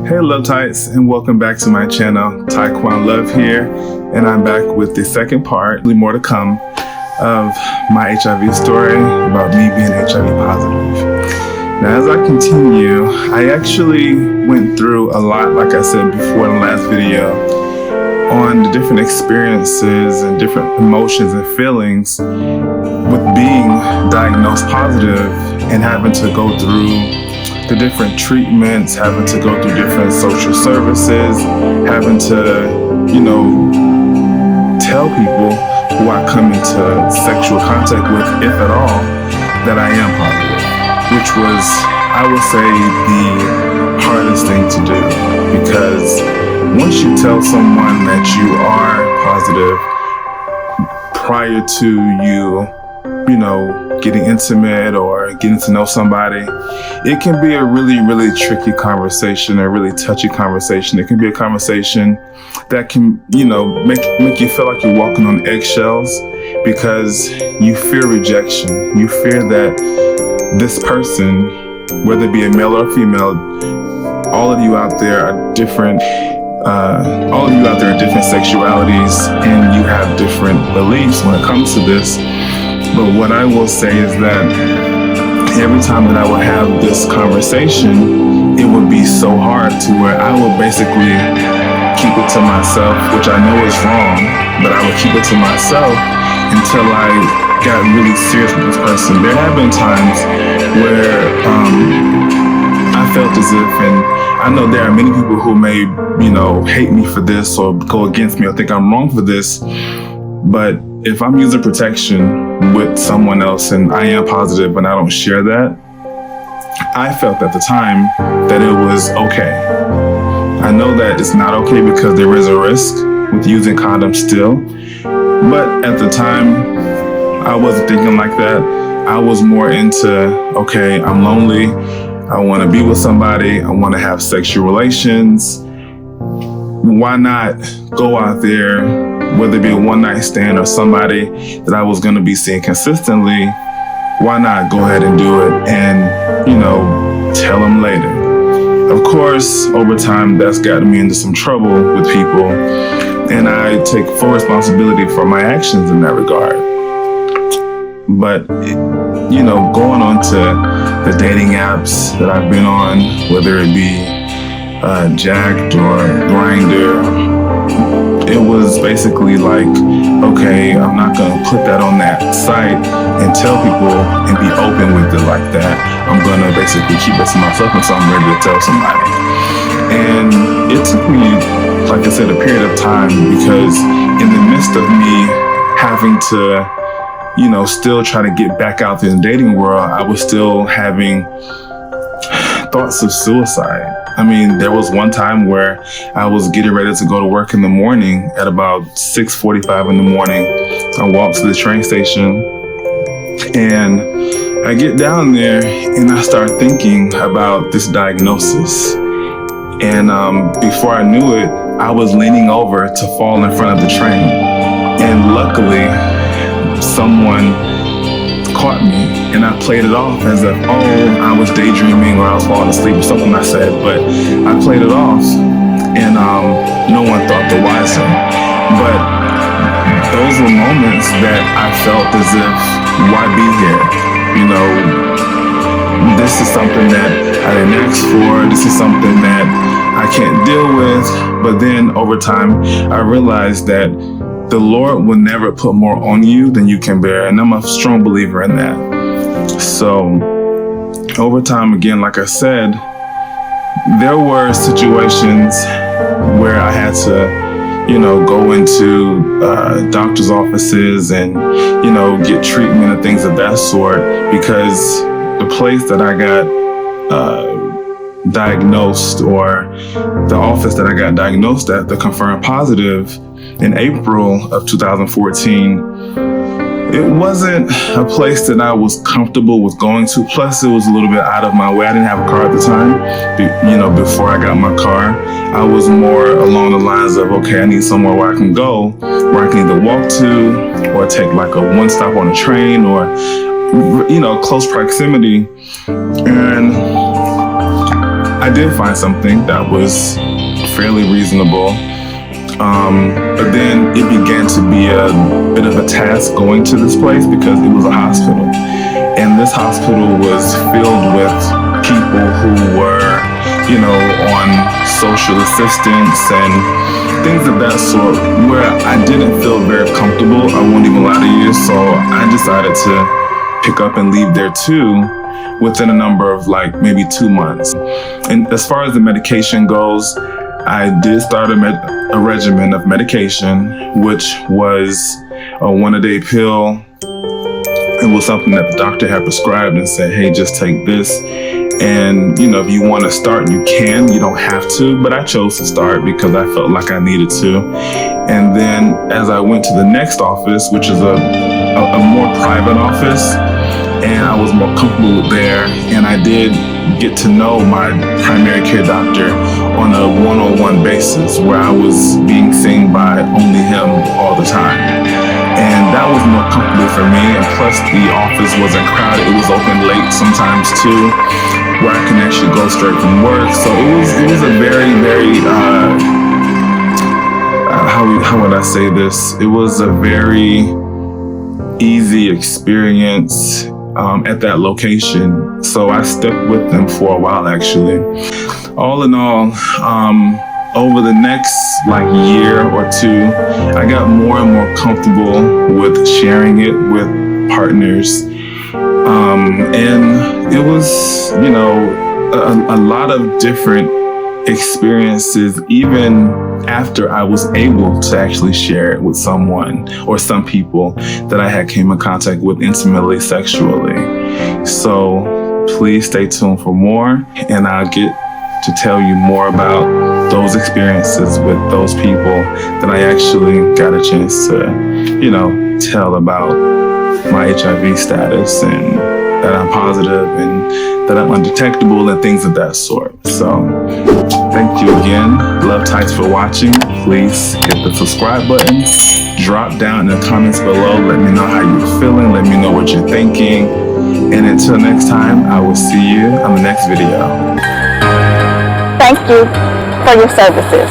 Hey Love Tights, and welcome back to my channel. Tyquan Love here, and I'm back with the second part, more to come, of my HIV story about me being HIV positive. Now as I continue, I actually went through a lot, like I said before in the last video, on the different experiences and different emotions and feelings with being diagnosed positive and having to go through the different treatments, having to go through different social services, having to, tell people who I come into sexual contact with, if at all, that I am positive, which was, I would say, the hardest thing to do, because once you tell someone that you are positive prior to you, getting intimate or getting to know somebody, it can be a really, really tricky conversation, a really touchy conversation. It can be a conversation that can, make you feel like you're walking on eggshells because you fear rejection. You fear that this person, whether it be a male or a female, all of you out there are different. All of you out there are different sexualities, and you have different beliefs when it comes to this. But what I will say is that every time that I would have this conversation, it would be so hard to where I would basically keep it to myself, which I know is wrong, but I would keep it to myself until I got really serious with this person. There have been times where I felt as if, and I know there are many people who may, hate me for this or go against me or think I'm wrong for this, but if I'm using protection with someone else and I am positive and I don't share that, I felt at the time that it was okay. I know that it's not okay because there is a risk with using condoms still, but at the time, I wasn't thinking like that. I was more into, okay, I'm lonely, I want to be with somebody, I want to have sexual relations. Why not go out there, whether it be a one-night stand or somebody that I was going to be seeing consistently? Why not go ahead and do it and, tell them later? Of course, over time, that's gotten me into some trouble with people, and I take full responsibility for my actions in that regard. But, going on to the dating apps that I've been on, whether it be Jacked or Grindr, it was basically like, okay, I'm not gonna put that on that site and tell people and be open with it like that. I'm gonna basically keep it to myself until I'm ready to tell somebody. And it took me, like I said, a period of time, because in the midst of me having to, still try to get back out there in the dating world, I was still having thoughts of suicide. I mean, there was one time where I was getting ready to go to work in the morning at about 6:45 in the morning. I walked to the train station and I get down there and I start thinking about this diagnosis. And before I knew it, I was leaning over to fall in front of the train. And luckily, someone caught me, and I played it off as if, I was daydreaming or I was falling asleep or something I said, but I played it off, and no one thought the wiser. But those were moments that I felt as if, why be here? This is something that I didn't ask for, this is something that I can't deal with. But then over time, I realized that the Lord will never put more on you than you can bear. And I'm a strong believer in that. So over time, again, like I said, there were situations where I had to, go into doctor's offices and, get treatment and things of that sort, because the place that I got diagnosed, or the office that I got diagnosed at, the confirmed positive, in April of 2014, it wasn't a place that I was comfortable with going to. Plus, it was a little bit out of my way. I didn't have a car at the time. Before I got my car, I was more along the lines of, okay, I need somewhere where I can go, where I can either walk to or take like a one stop on a train, or, close proximity. And I did find something that was fairly reasonable. But then it began to be a bit of a task going to this place because it was a hospital. And this hospital was filled with people who were, on social assistance and things of that sort, where I didn't feel very comfortable. I won't even lie to you. So I decided to pick up and leave there too within a number of maybe 2 months. And as far as the medication goes, I did start a regimen of medication, which was a 1-a-day pill. It was something that the doctor had prescribed and said, hey, just take this. And, if you want to start, you can. You don't have to. But I chose to start because I felt like I needed to. And then as I went to the next office, which is a more private office, and I was more comfortable there, and I did get to know my primary care doctor on a one-on-one basis where I was being seen by only him all the time. And that was more comfortable for me, and plus the office wasn't crowded. It was open late sometimes too, where I can actually go straight from work. So it was a very, very, how would I say this? It was a very easy experience at that location. So I stuck with them for a while, actually. All in all, over the next year or two, I got more and more comfortable with sharing it with partners. And it was, a lot of different experiences, even after I was able to actually share it with someone or some people that I had came in contact with intimately sexually. So please stay tuned for more, and I'll get to tell you more about those experiences with those people that I actually got a chance to, tell about my HIV status and that I'm positive and that I'm undetectable and things of that sort. So thank you again. Love Tyques for watching. Please hit the subscribe button. Drop down in the comments below. Let me know how you're feeling. Let me know what you're thinking. And until next time, I will see you on the next video. Thank you for your services.